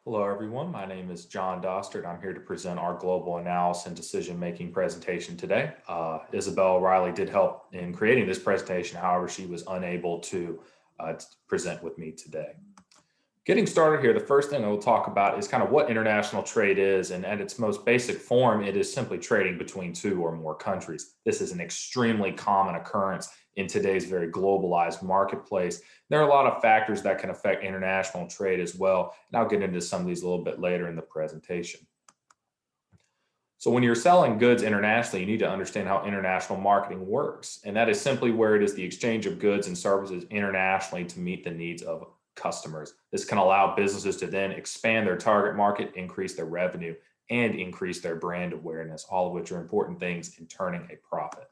Hello, everyone. My name is John Dostert. I'm here to present our global analysis and decision-making presentation today. Isabella Riley did help in creating this presentation. However, she was unable to present with me today. Getting started here, the first thing I will talk about is kind of what international trade is, and at its most basic form, it is simply trading between two or more countries. This is an extremely common occurrence in today's very globalized marketplace. There are a lot of factors that can affect international trade as well, and I'll get into some of these a little bit later in the presentation. So when you're selling goods internationally, you need to understand how international marketing works. And that is simply where it is the exchange of goods and services internationally to meet the needs of customers. This can allow businesses to then expand their target market, increase their revenue, and increase their brand awareness, all of which are important things in turning a profit.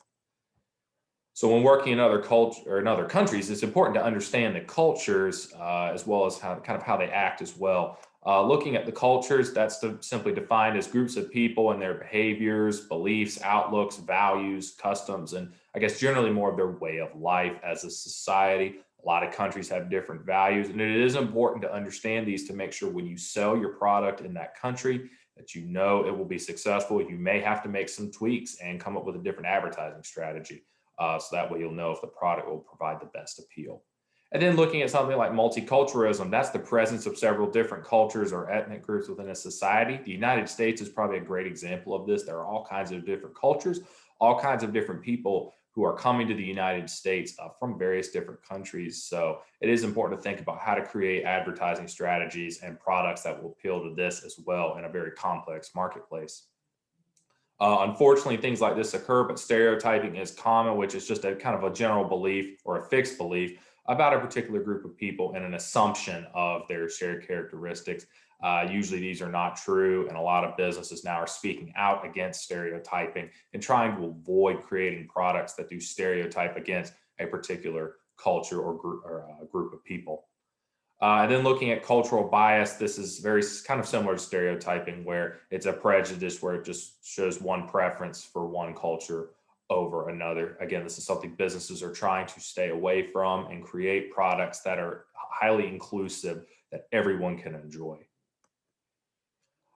So when working in other cultures or in other countries, it's important to understand the cultures as well as how they act as well. Looking at the cultures, that's simply defined as groups of people and their behaviors, beliefs, outlooks, values, customs, and I guess generally more of their way of life as a society. A lot of countries have different values, and it is important to understand these to make sure when you sell your product in that country that you know it will be successful. You may have to make some tweaks and come up with a different advertising strategy. So that way you'll know if the product will provide the best appeal. And then looking at something like multiculturalism, that's the presence of several different cultures or ethnic groups within a society. The United States is probably a great example of this. There are all kinds of different cultures, all kinds of different people who are coming to the United States from various different countries. So it is important to think about how to create advertising strategies and products that will appeal to this as well in a very complex marketplace. Unfortunately, things like this occur, but stereotyping is common, which is just a kind of a general belief or a fixed belief about a particular group of people and an assumption of their shared characteristics. Usually these are not true, and a lot of businesses now are speaking out against stereotyping and trying to avoid creating products that do stereotype against a particular culture or group of people. And then looking at cultural bias, this is very kind of similar to stereotyping, where it's a prejudice where it just shows one preference for one culture over another. Again, this is something businesses are trying to stay away from and create products that are highly inclusive that everyone can enjoy.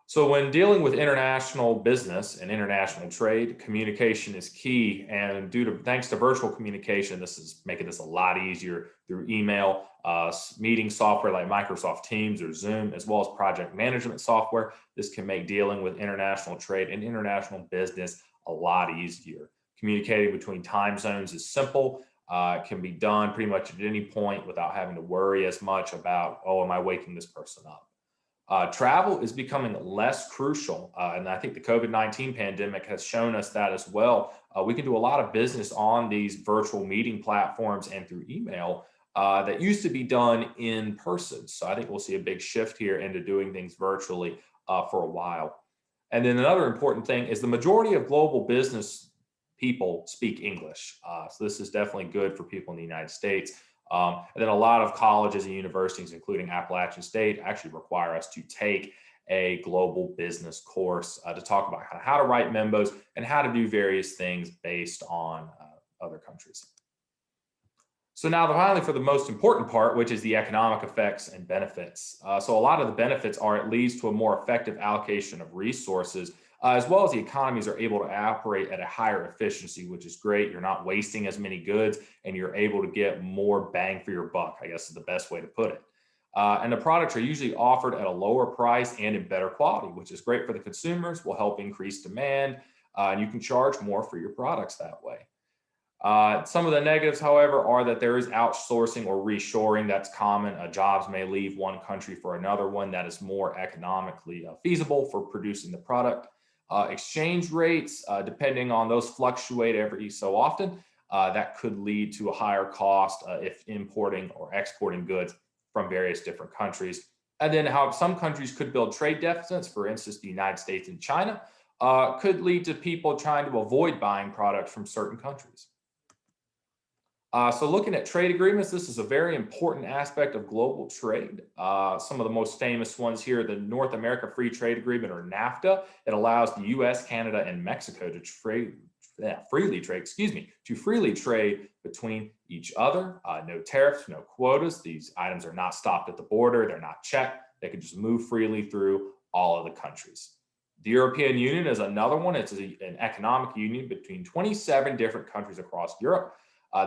So when dealing with international business and international trade, communication is key. And thanks to virtual communication, this is making this a lot easier through email, meeting software like Microsoft Teams or Zoom, as well as project management software. This can make dealing with international trade and international business a lot easier. Communicating between time zones is simple. It can be done pretty much at any point without having to worry as much about, oh, am I waking this person up? Travel is becoming less crucial, and I think the COVID-19 pandemic has shown us that as well. We can do a lot of business on these virtual meeting platforms and through email that used to be done in person. So I think we'll see a big shift here into doing things virtually for a while. And then another important thing is the majority of global business people speak English. So this is definitely good for people in the United States. And then a lot of colleges and universities, including Appalachian State, actually require us to take a global business course to talk about how to write memos and how to do various things based on other countries. So now finally for the most important part, which is the economic effects and benefits. So a lot of the benefits are it leads to a more effective allocation of resources, as well as the economies are able to operate at a higher efficiency, which is great. You're not wasting as many goods and you're able to get more bang for your buck, I guess is the best way to put it. And the products are usually offered at a lower price and in better quality, which is great for the consumers, will help increase demand, and you can charge more for your products that way. Some of the negatives, however, are that there is outsourcing or reshoring. That's common. Jobs may leave one country for another one that is more economically feasible for producing the product. Exchange rates, depending on those, fluctuate every so often. That could lead to a higher cost if importing or exporting goods from various different countries. And then how some countries could build trade deficits, for instance, the United States and China, could lead to people trying to avoid buying products from certain countries. So looking at trade agreements, this is a very important aspect of global trade. Some of the most famous ones here, the North America Free Trade Agreement, or NAFTA. It allows the US, Canada, and Mexico to freely trade between each other. No tariffs, no quotas. These items are not stopped at the border. They're not checked. They could just move freely through all of the countries. The European Union is another one. It's an economic union between 27 different countries across Europe.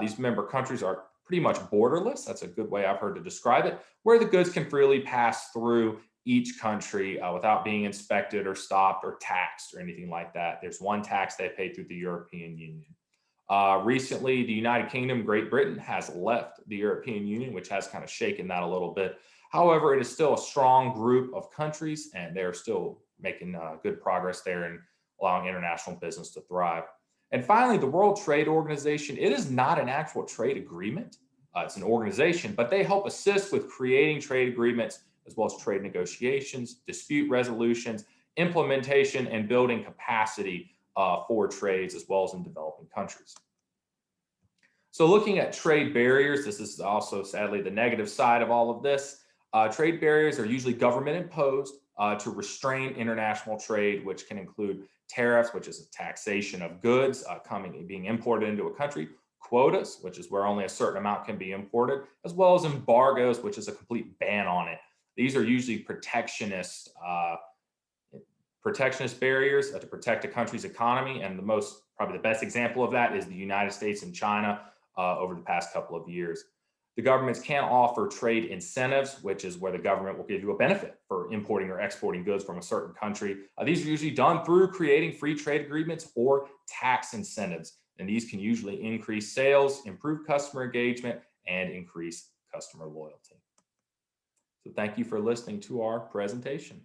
These member countries are pretty much borderless. That's a good way I've heard to describe it, where the goods can freely pass through each country without being inspected or stopped or taxed or anything like that. There's one tax they pay through the European Union. Recently, the United Kingdom, Great Britain, has left the European Union, which has kind of shaken that a little bit. However, it is still a strong group of countries, and they're still making good progress there and allowing international business to thrive. And finally, the World Trade Organization, it is not an actual trade agreement. It's an organization, but they help assist with creating trade agreements as well as trade negotiations, dispute resolutions, implementation, and building capacity for trades as well as in developing countries. So looking at trade barriers, this is also sadly the negative side of all of this. Trade barriers are usually government imposed to restrain international trade, which can include tariffs, which is a taxation of goods being imported into a country, quotas, which is where only a certain amount can be imported, as well as embargoes, which is a complete ban on it. These are usually protectionist barriers to protect a country's economy, and probably the best example of that is the United States and China over the past couple of years. The governments can offer trade incentives, which is where the government will give you a benefit for importing or exporting goods from a certain country. These are usually done through creating free trade agreements or tax incentives, and these can usually increase sales, improve customer engagement, and increase customer loyalty. So thank you for listening to our presentation.